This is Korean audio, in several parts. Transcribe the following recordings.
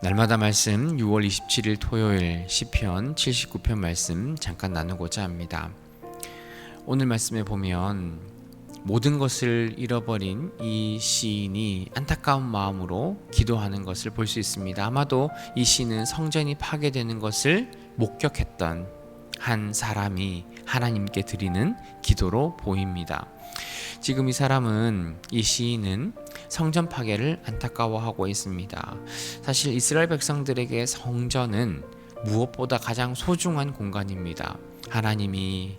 날마다 말씀 6월 27일 토요일 시편 79편 말씀 잠깐 나누고자 합니다. 오늘 말씀에 보면 모든 것을 잃어버린 이 시인이 안타까운 마음으로 기도하는 것을 볼 수 있습니다. 아마도 이 시인은 성전이 파괴되는 것을 목격했던 한 사람이 하나님께 드리는 기도로 보입니다. 지금 이 시인은 성전 파괴를 안타까워하고 있습니다. 사실 이스라엘 백성들에게 성전은 무엇보다 가장 소중한 공간입니다. 하나님이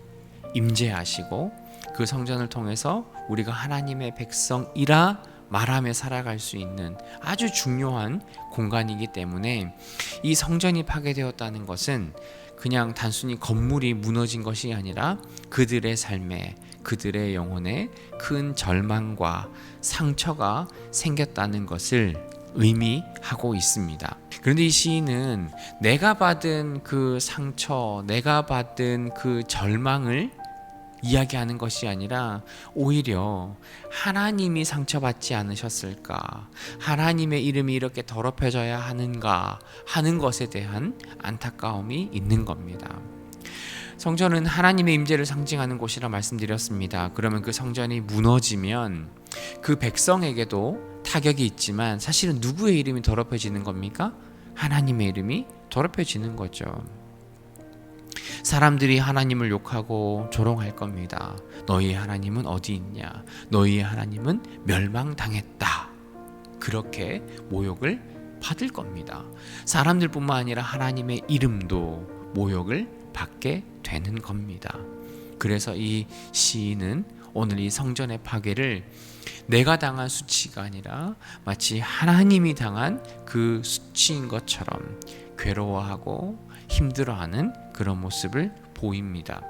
임재하시고 그 성전을 통해서 우리가 하나님의 백성이라 말하며 살아갈 수 있는 아주 중요한 공간이기 때문에 이 성전이 파괴되었다는 것은 그냥 단순히 건물이 무너진 것이 아니라 그들의 삶에, 그들의 영혼에 큰 절망과 상처가 생겼다는 것을 의미하고 있습니다. 그런데 이 시인은 내가 받은 그 상처, 내가 받은 그 절망을 이야기하는 것이 아니라 오히려 하나님이 상처받지 않으셨을까, 하나님의 이름이 이렇게 더럽혀져야 하는가 하는 것에 대한 안타까움이 있는 겁니다. 성전은 하나님의 임재를 상징하는 곳이라 말씀드렸습니다. 그러면 그 성전이 무너지면 그 백성에게도 타격이 있지만 사실은 누구의 이름이 더럽혀지는 겁니까? 하나님의 이름이 더럽혀지는 거죠. 사람들이 하나님을 욕하고 조롱할 겁니다. 너희의 하나님은 어디 있냐? 너희의 하나님은 멸망당했다. 그렇게 모욕을 받을 겁니다. 사람들뿐만 아니라 하나님의 이름도 모욕을 받게 되는 겁니다. 그래서 이 시인은 오늘 이 성전의 파괴를 내가 당한 수치가 아니라 마치 하나님이 당한 그 수치인 것처럼 괴로워하고 힘들어하는 그런 모습을 보입니다.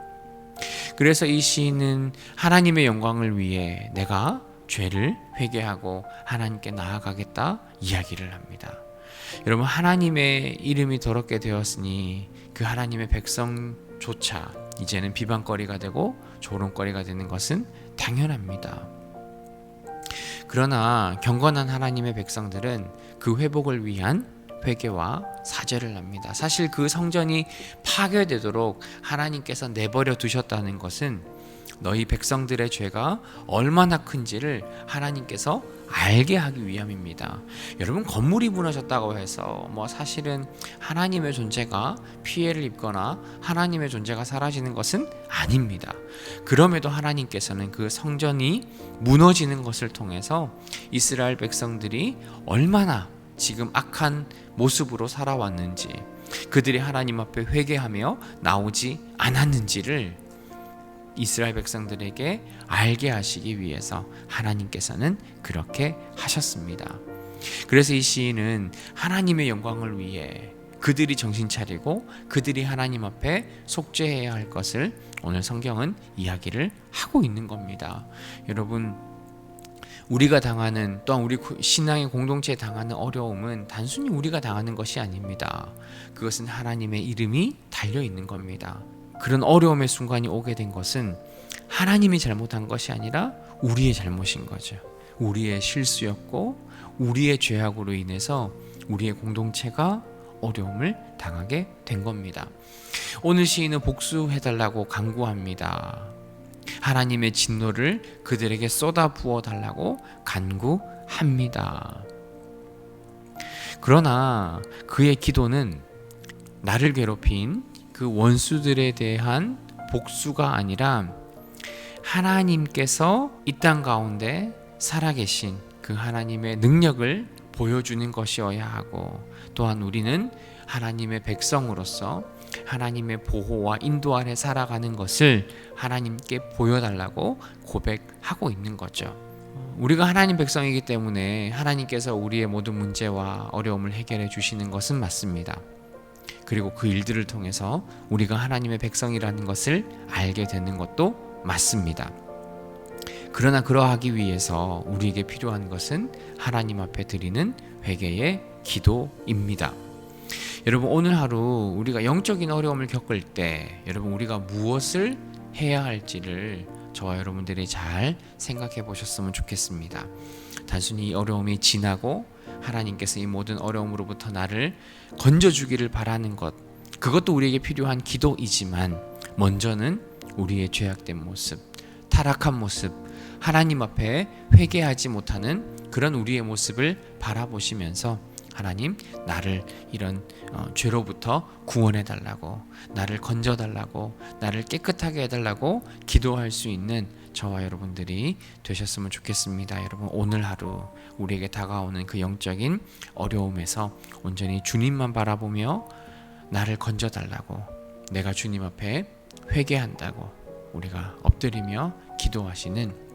그래서 이 시인은 하나님의 영광을 위해 내가 죄를 회개하고 하나님께 나아가겠다 이야기를 합니다. 여러분, 하나님의 이름이 더럽게 되었으니 그 하나님의 백성조차 이제는 비방거리가 되고 조롱거리가 되는 것은 당연합니다. 그러나 경건한 하나님의 백성들은 그 회복을 위한 회개와 사죄를 합니다. 사실 그 성전이 파괴되도록 하나님께서 내버려 두셨다는 것은 너희 백성들의 죄가 얼마나 큰지를 하나님께서 알게 하기 위함입니다. 여러분, 건물이 무너졌다고 해서 사실은 하나님의 존재가 피해를 입거나 하나님의 존재가 사라지는 것은 아닙니다. 그럼에도 하나님께서는 그 성전이 무너지는 것을 통해서 이스라엘 백성들이 얼마나 지금 악한 모습으로 살아왔는지, 그들이 하나님 앞에 회개하며 나오지 않았는지를 이스라엘 백성들에게 알게 하시기 위해서 하나님께서는 그렇게 하셨습니다. 그래서 이 시인은 하나님의 영광을 위해 그들이 정신 차리고 그들이 하나님 앞에 속죄해야 할 것을 오늘 성경은 이야기를 하고 있는 겁니다. 여러분, 우리가 당하는, 또한 우리 신앙의 공동체에 당하는 어려움은 단순히 우리가 당하는 것이 아닙니다. 그것은 하나님의 이름이 달려 있는 겁니다. 그런 어려움의 순간이 오게 된 것은 하나님이 잘못한 것이 아니라 우리의 잘못인 거죠. 우리의 실수였고 우리의 죄악으로 인해서 우리의 공동체가 어려움을 당하게 된 겁니다. 오늘 시인은 복수해달라고 간구합니다. 하나님의 진노를 그들에게 쏟아 부어 달라고 간구합니다. 그러나 그의 기도는 나를 괴롭힌 그 원수들에 대한 복수가 아니라 하나님께서 이 땅 가운데 살아계신 그 하나님의 능력을 보여주는 것이어야 하고, 또한 우리는 하나님의 백성으로서 하나님의 보호와 인도 아래 살아가는 것을 하나님께 보여달라고 고백하고 있는 거죠. 우리가 하나님 백성이기 때문에 하나님께서 우리의 모든 문제와 어려움을 해결해 주시는 것은 맞습니다. 그리고 그 일들을 통해서 우리가 하나님의 백성이라는 것을 알게 되는 것도 맞습니다. 그러나 그러하기 위해서 우리에게 필요한 것은 하나님 앞에 드리는 회개의 기도입니다. 여러분, 오늘 하루 우리가 영적인 어려움을 겪을 때 여러분, 우리가 무엇을 해야 할지를 저와 여러분들이 잘 생각해 보셨으면 좋겠습니다. 단순히 이 어려움이 지나고 하나님께서 이 모든 어려움으로부터 나를 건져주기를 바라는 것, 그것도 우리에게 필요한 기도이지만 먼저는 우리의 죄악된 모습, 타락한 모습, 하나님 앞에 회개하지 못하는 그런 우리의 모습을 바라보시면서 하나님, 나를 이런 죄로부터 구원해 달라고, 나를 건져 달라고, 나를 깨끗하게 해달라고 기도할 수 있는 저와 여러분들이 되셨으면 좋겠습니다. 여러분, 오늘 하루 우리에게 다가오는 그 영적인 어려움에서 온전히 주님만 바라보며 나를 건져 달라고, 내가 주님 앞에 회개한다고 우리가 엎드리며 기도하시는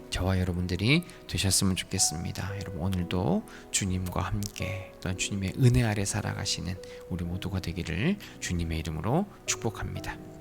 저와 여러분들이 되셨으면 좋겠습니다. 여러분, 오늘도 주님과 함께 또한 주님의 은혜 아래 살아가시는 우리 모두가 되기를 주님의 이름으로 축복합니다.